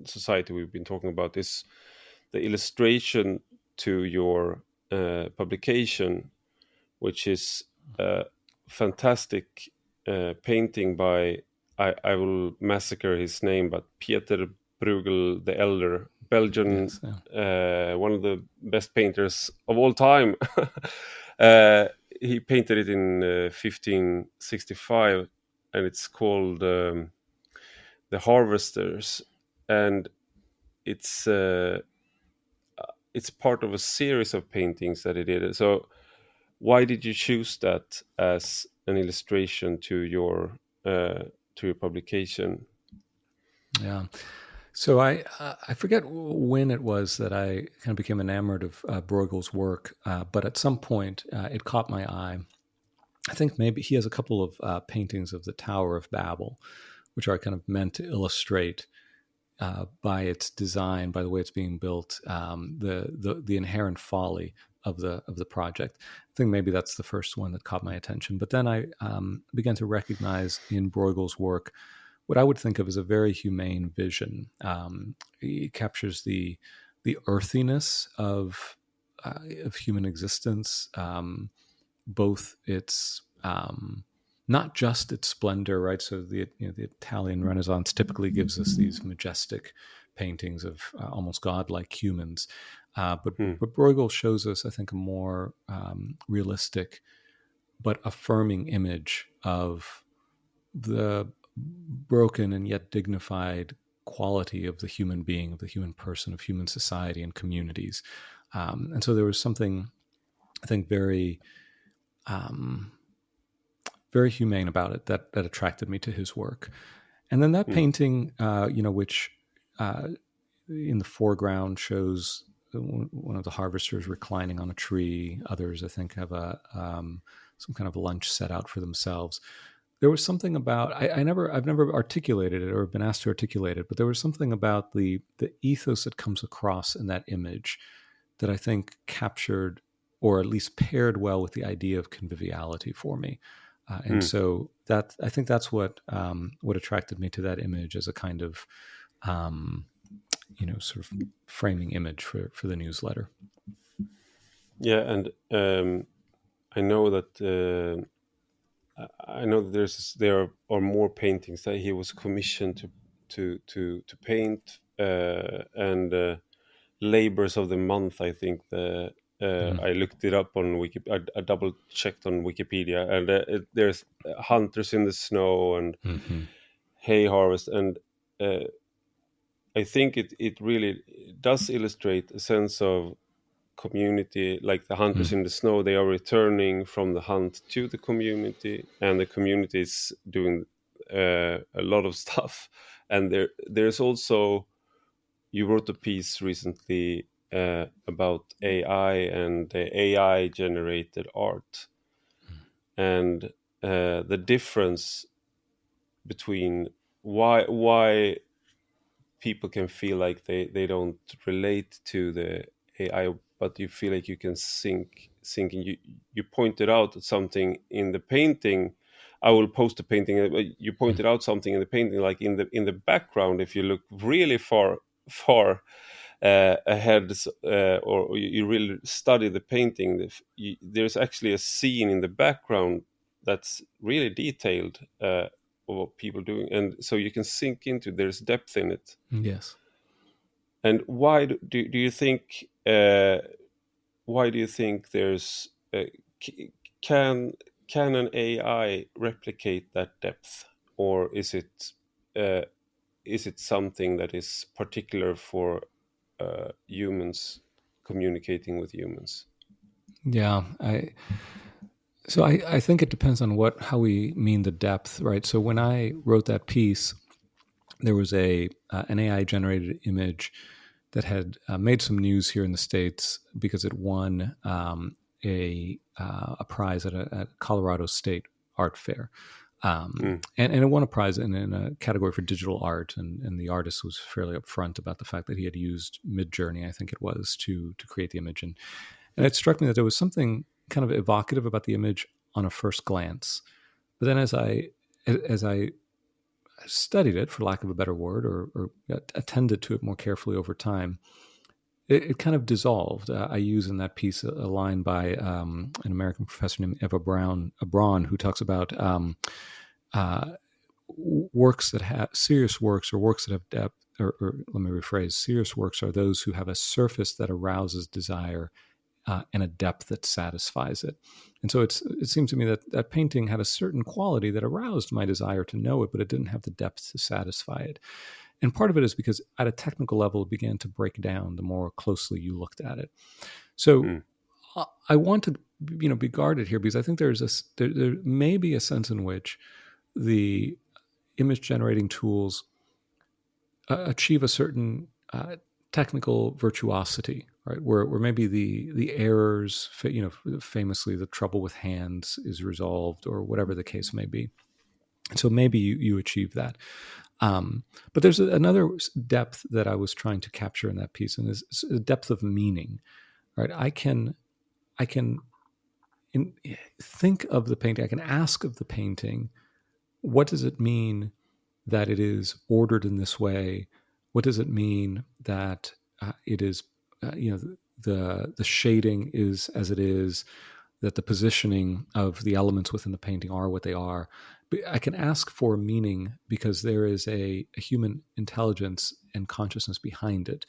S2: society we've been talking about, is the illustration to your publication, which is a fantastic painting by, I will massacre his name, but Pieter Bruegel the Elder, Belgian, one of the best painters of all time. He painted it in 1565, and it's called The Harvesters, and it's part of a series of paintings that he did. So why did you choose that as an illustration to your publication?
S3: Yeah. So I forget when it was that I kind of became enamored of Bruegel's work, but at some point it caught my eye. I think maybe he has a couple of paintings of the Tower of Babel, which are kind of meant to illustrate by its design, by the way it's being built, the inherent folly of the project. I think maybe that's the first one that caught my attention. But then I began to recognize in Bruegel's work what I would think of as a very humane vision. He captures the earthiness of human existence, both its not just its splendor, right? So the Italian Renaissance typically gives us these majestic paintings of almost godlike humans, but Bruegel shows us, I think, a more realistic but affirming image of the broken and yet dignified quality of the human being, of the human person, of human society and communities. And so there was something, I think, very humane about it that attracted me to his work. And then that painting, which in the foreground shows one of the harvesters reclining on a tree. Others, I think, have some kind of lunch set out for themselves. There was something about I've never articulated it or been asked to articulate it, but there was something about the ethos that comes across in that image that I think captured or at least paired well with the idea of conviviality for me. And so that I think that's what attracted me to that image as a kind of sort of framing image for the newsletter.
S2: Yeah, and I know that there are more paintings that he was commissioned to paint, and labors of the month. I think I looked it up on Wikipedia. I double checked on Wikipedia, and there's hunters in the snow and hay harvest, and I think it really does illustrate a sense of community. Like the hunters in the snow, they are returning from the hunt to the community, and the community is doing a lot of stuff. And there's also, you wrote a piece recently about AI and the AI generated art, and the difference between why people can feel like they don't relate to the AI, but you feel like you can sink in. You pointed out something in the painting. I will post the painting. You pointed out something in the painting, like in the background. If you look really far ahead, or you really study the painting, there's actually a scene in the background that's really detailed of what people doing, and so you can sink into. There's depth in it.
S3: Yes.
S2: And why do you think? Why do you think there's can an AI replicate that depth, or is it something that is particular for humans communicating with humans?
S3: Yeah, I think it depends on how we mean the depth, right? So when I wrote that piece, there was an AI generated image that had made some news here in the States because it won a prize at a Colorado State art fair. And it won a prize in a category for digital art, and the artist was fairly upfront about the fact that he had used Midjourney, I think it was, to create the image. And it struck me that there was something kind of evocative about the image on a first glance. But then as I studied it, for lack of a better word, or attended to it more carefully over time, it kind of dissolved. I use in that piece a line by an American professor named Eva Braun, who talks about works that have serious works, or works that have depth, or let me rephrase, serious works are those who have a surface that arouses desire and a depth that satisfies it. And so it seemed to me that painting had a certain quality that aroused my desire to know it, but it didn't have the depth to satisfy it. And part of it is because at a technical level, it began to break down the more closely you looked at it. So I want to be guarded here, because I think there may be a sense in which the image generating tools achieve a certain technical virtuosity, right? Where maybe the errors, famously the trouble with hands is resolved, or whatever the case may be. And so maybe you achieve that. But there's another depth that I was trying to capture in that piece, and it's a depth of meaning, right? I can think of the painting. I can ask of the painting, what does it mean that it is ordered in this way? What does it mean that it is, the shading is as it is, that the positioning of the elements within the painting are what they are. But I can ask for meaning because there is a human intelligence and consciousness behind it.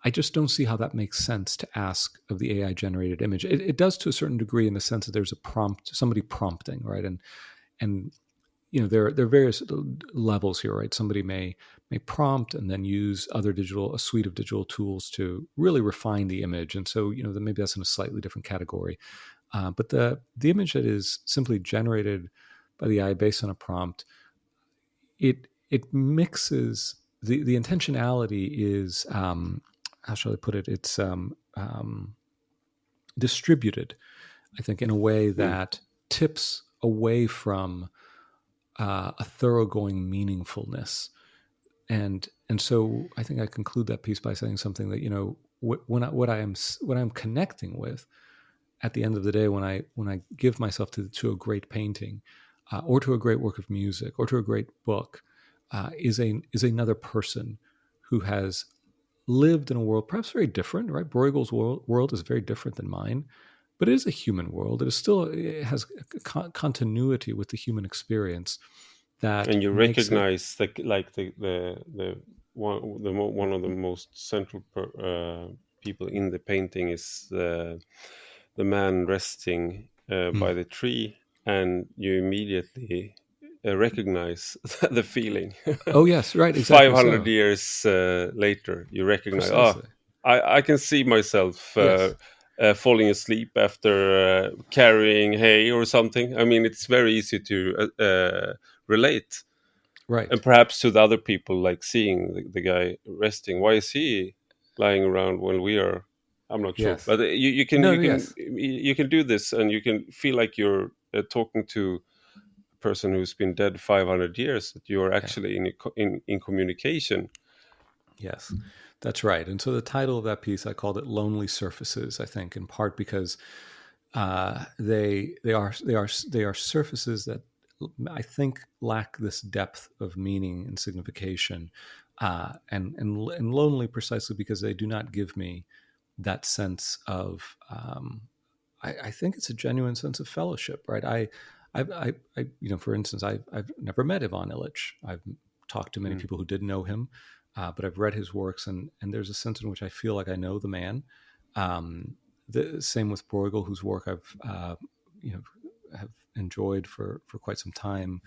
S3: I just don't see how that makes sense to ask of the AI generated image. It does to a certain degree in the sense that there's a prompt, somebody prompting, right? And there are various levels here, right? Somebody may prompt and then use a suite of digital tools to really refine the image, and so then maybe that's in a slightly different category. But the image that is simply generated by the AI based on a prompt, it mixes the intentionality is how shall I put it? It's distributed, I think, in a way that tips away from a thoroughgoing meaningfulness, and so I think I conclude that piece by saying something that what I'm connecting with at the end of the day when I give myself to a great painting, or to a great work of music, or to a great book, is another person who has lived in a world perhaps very different, right? Bruegel's world is very different than mine, but it is a human world. It has a continuity with the human experience that,
S2: and you
S3: makes
S2: recognize the one of the most central people in the painting is the man resting by the tree, and you immediately recognize the feeling.
S3: Oh yes, right, exactly.
S2: 500
S3: so.
S2: years later, you recognize.
S3: Precisely.
S2: I can see myself
S3: Yes.
S2: falling asleep after carrying hay or something. I mean, it's very easy to relate.
S3: Right.
S2: And perhaps to the other people, like seeing the guy resting. Why is he lying around when we are? I'm not sure,
S3: Yes.
S2: but you can
S3: Yes.
S2: you can do this, and you can feel like you're talking to a person who's been dead 500 years. That you are actually in communication.
S3: Yes, that's right. And so the title of that piece, I called it "Lonely Surfaces." I think in part because they are surfaces that I think lack this depth of meaning and signification, and lonely precisely because they do not give me that sense of. I think it's a genuine sense of fellowship, right? I for instance, I've never met Ivan Illich. I've talked to many people who did know him, but I've read his works, and there's a sense in which I feel like I know the man. The same with Bruegel, whose work I've have enjoyed for quite some time.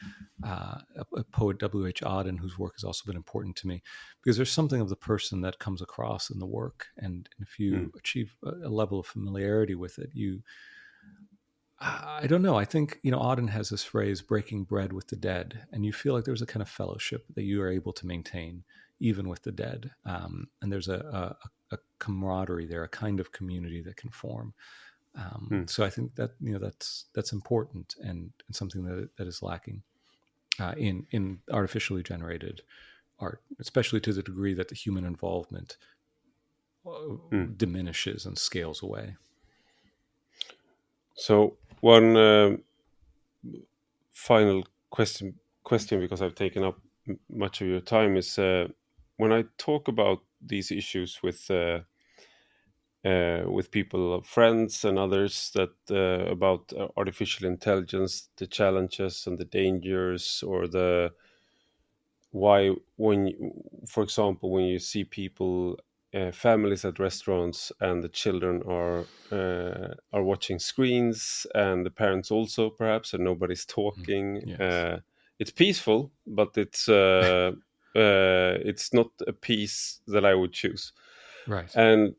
S3: A poet, W.H. Auden, whose work has also been important to me, because there's something of the person that comes across in the work, and if you achieve a level of familiarity with it, I don't know. I think Auden has this phrase, "breaking bread with the dead," and you feel like there's a kind of fellowship that you are able to maintain even with the dead, and there's a camaraderie there, a kind of community that can form. So I think that that's important and something that is lacking in artificially generated art, especially to the degree that the human involvement diminishes and scales away.
S2: So one final question, because I've taken up much of your time, is when I talk about these issues with people, friends and others, that about artificial intelligence, the challenges and the dangers, or the why, for example, when you see people, families at restaurants, and the children are watching screens, and the parents also perhaps, and nobody's talking.
S3: Yes.
S2: It's peaceful, but it's not a peace that I would choose.
S3: Right.
S2: And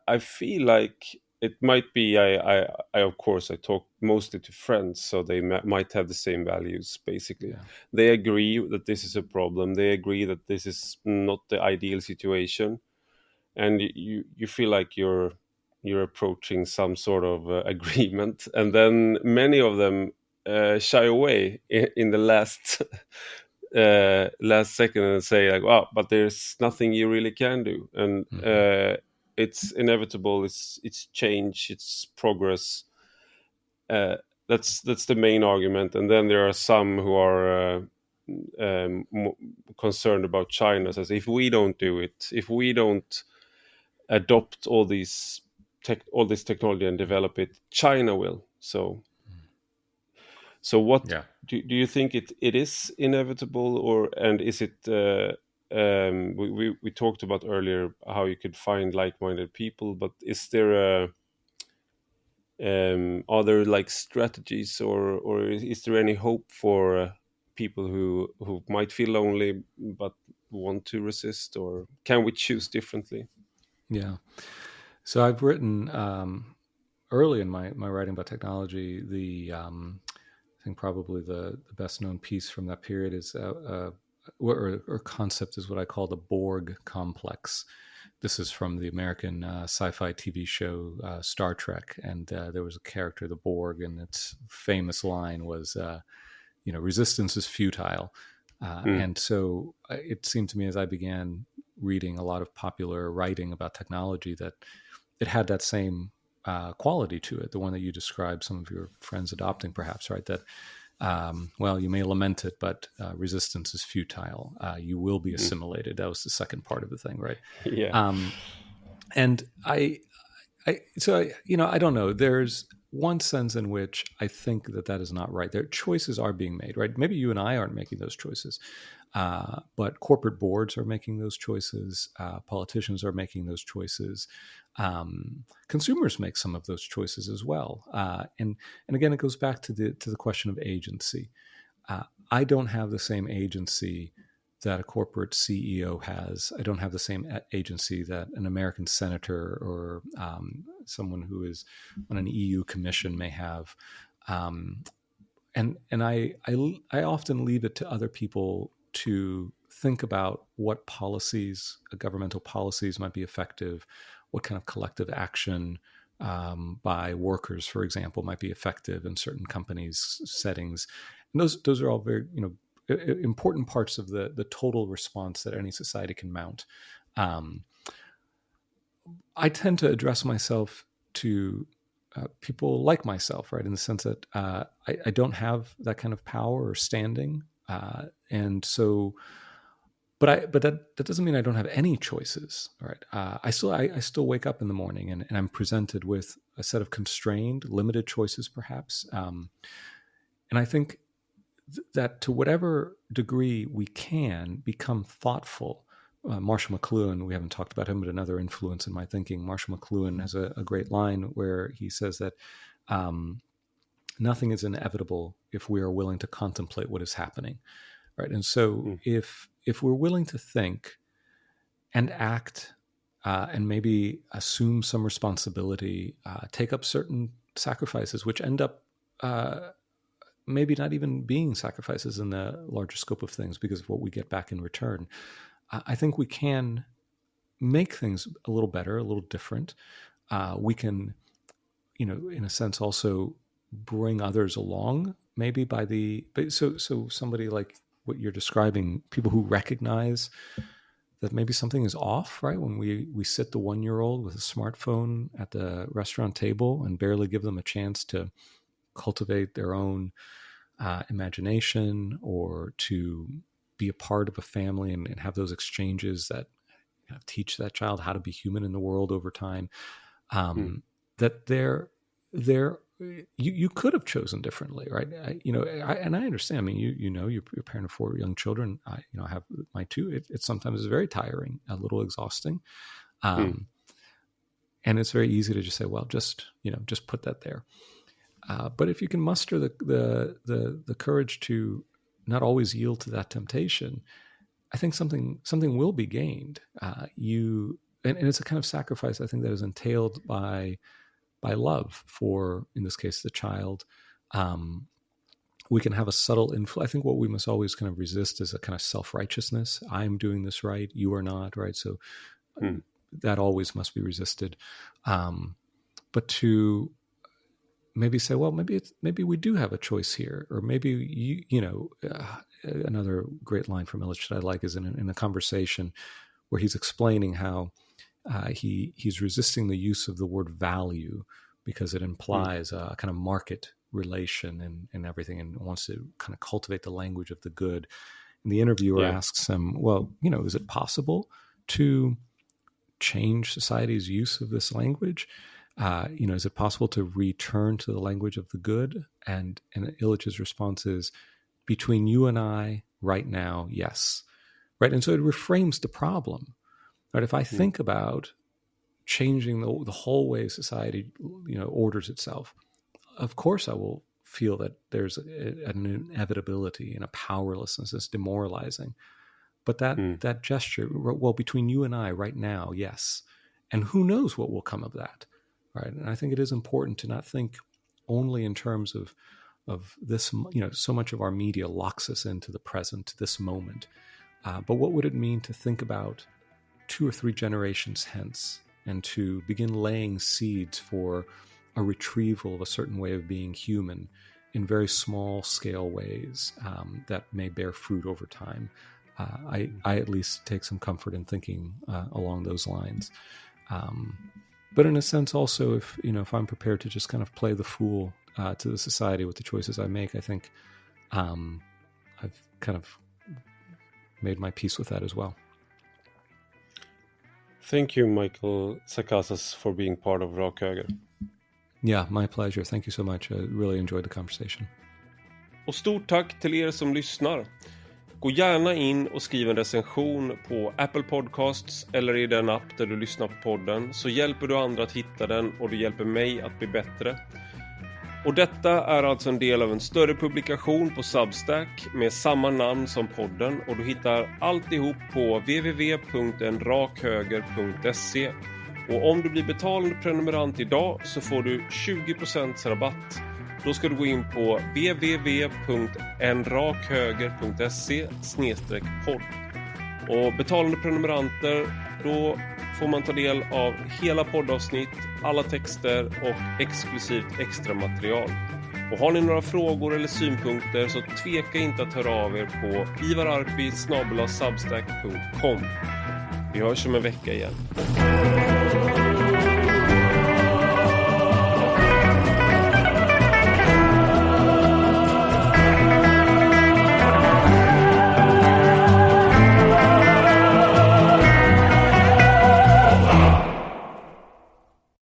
S2: I feel like it might be, I of course I talk mostly to friends, so they might have the same values. Basically, they agree that this is a problem. They agree that this is not the ideal situation, and you feel like you're approaching some sort of agreement, and then many of them shy away in the last last second and say like, "Wow, but there's nothing you really can do," and it's inevitable. It's change. It's progress. That's the main argument. And then there are some who are concerned about China. Says, if we don't do it, if we don't adopt all these all this technology and develop it. China will. So what do you think it is inevitable, and is it? We talked about earlier how you could find like-minded people, but is there are there like strategies, or is there any hope for people who might feel lonely but want to resist, or can we choose differently?
S3: Yeah. So I've written early in my writing about technology, I think probably the best known piece from that period is or concept is what I call the Borg complex. This is from the American sci-fi TV show Star Trek, and there was a character, the Borg, and its famous line was, resistance is futile. And so it seemed to me as I began reading a lot of popular writing about technology that it had that same quality to it, the one that you described some of your friends adopting perhaps, right? That, you may lament it, but resistance is futile. You will be assimilated. That was the second part of the thing, right?
S2: Yeah.
S3: And I don't know. There's one sense in which I think that is not right. Their choices are being made, right? Maybe you and I aren't making those choices, but corporate boards are making those choices. Politicians are making those choices. Consumers make some of those choices as well. And again, it goes back to the question of agency. I don't have the same agency that a corporate CEO has. I don't have the same agency that an American senator or someone who is on an EU commission may have. And I often leave it to other people to think about what policies, governmental policies might be effective, what kind of collective action by workers, for example, might be effective in certain companies' settings. And those are all very, important parts of the total response that any society can mount. I tend to address myself to people like myself, right? In the sense that I don't have that kind of power or standing. And so, but that doesn't mean I don't have any choices, right? I still wake up in the morning and I'm presented with a set of constrained, limited choices, perhaps. And I think that to whatever degree we can become thoughtful. Marshall McLuhan, we haven't talked about him, but another influence in my thinking. Marshall McLuhan has a great line where he says that nothing is inevitable if we are willing to contemplate what is happening, right? And so if we're willing to think and act and maybe assume some responsibility, take up certain sacrifices, which end up maybe not even being sacrifices in the larger scope of things because of what we get back in return, I think we can make things a little better, a little different. We can, in a sense, also bring others along, maybe so somebody like what you're describing, people who recognize that maybe something is off, right? When we sit the 1-year-old with a smartphone at the restaurant table and barely give them a chance to cultivate their own imagination or to be a part of a family and have those exchanges that teach that child how to be human in the world over time. That you could have chosen differently, right? And I understand. I mean, you're a parent of 4 young children. I have my 2. It sometimes is very tiring, a little exhausting, and it's very easy to just say, well, just put that there. But if you can muster the courage to not always yield to that temptation, I think something will be gained. And it's a kind of sacrifice, I think, that is entailed by love for, in this case, the child. We can have a subtle influence. I think what we must always kind of resist is a kind of self-righteousness. I'm doing this right, you are not, right? So that always must be resisted. But to maybe say, well, maybe we do have a choice here, or maybe another great line from Illich that I like is in a conversation where he's explaining how he's resisting the use of the word value because it implies a kind of market relation and everything, and wants to kind of cultivate the language of the good. And the interviewer asks him, well, is it possible to change society's use of this language? Is it possible to return to the language of the good? And Illich's response is, between you and I right now, yes. Right. And so it reframes the problem. Right. If I think about changing the whole way society, orders itself, of course I will feel that there's an inevitability and a powerlessness that's demoralizing. But that gesture, well, between you and I right now, yes. And who knows what will come of that, right? And I think it is important to not think only in terms of this, so much of our media locks us into the present, this moment. But what would it mean to think about 2 or 3 generations hence and to begin laying seeds for a retrieval of a certain way of being human in very small scale ways that may bear fruit over time? I at least take some comfort in thinking along those lines. But in a sense also, if I'm prepared to just kind of play the fool to the society with the choices I make, I think I've kind of made my peace with that as well.
S2: Thank you, Michael Sakasas, for being part of Rak Höger.
S3: Yeah, my pleasure. Thank you so much. I really enjoyed the conversation.
S2: Och stort tack till er som lyssnar. Gå gärna in och skriv en recension på Apple Podcasts eller i den app där du lyssnar på podden, så hjälper du andra att hitta den och du hjälper mig att bli bättre. Och detta är alltså en del av en större publikation på Substack med samma namn som podden, och du hittar alltihop på www.enrakhöger.se. Och om du blir betalande prenumerant idag så får du 20% rabatt. Då ska du gå in på www.enrakhöger.se/podd. Och betalande prenumeranter, då får man ta del av hela poddavsnitt, alla texter och exklusivt extra material. Och har ni några frågor eller synpunkter så tveka inte att höra av er på ivararpi@substack.com. Vi hörs om en vecka igen.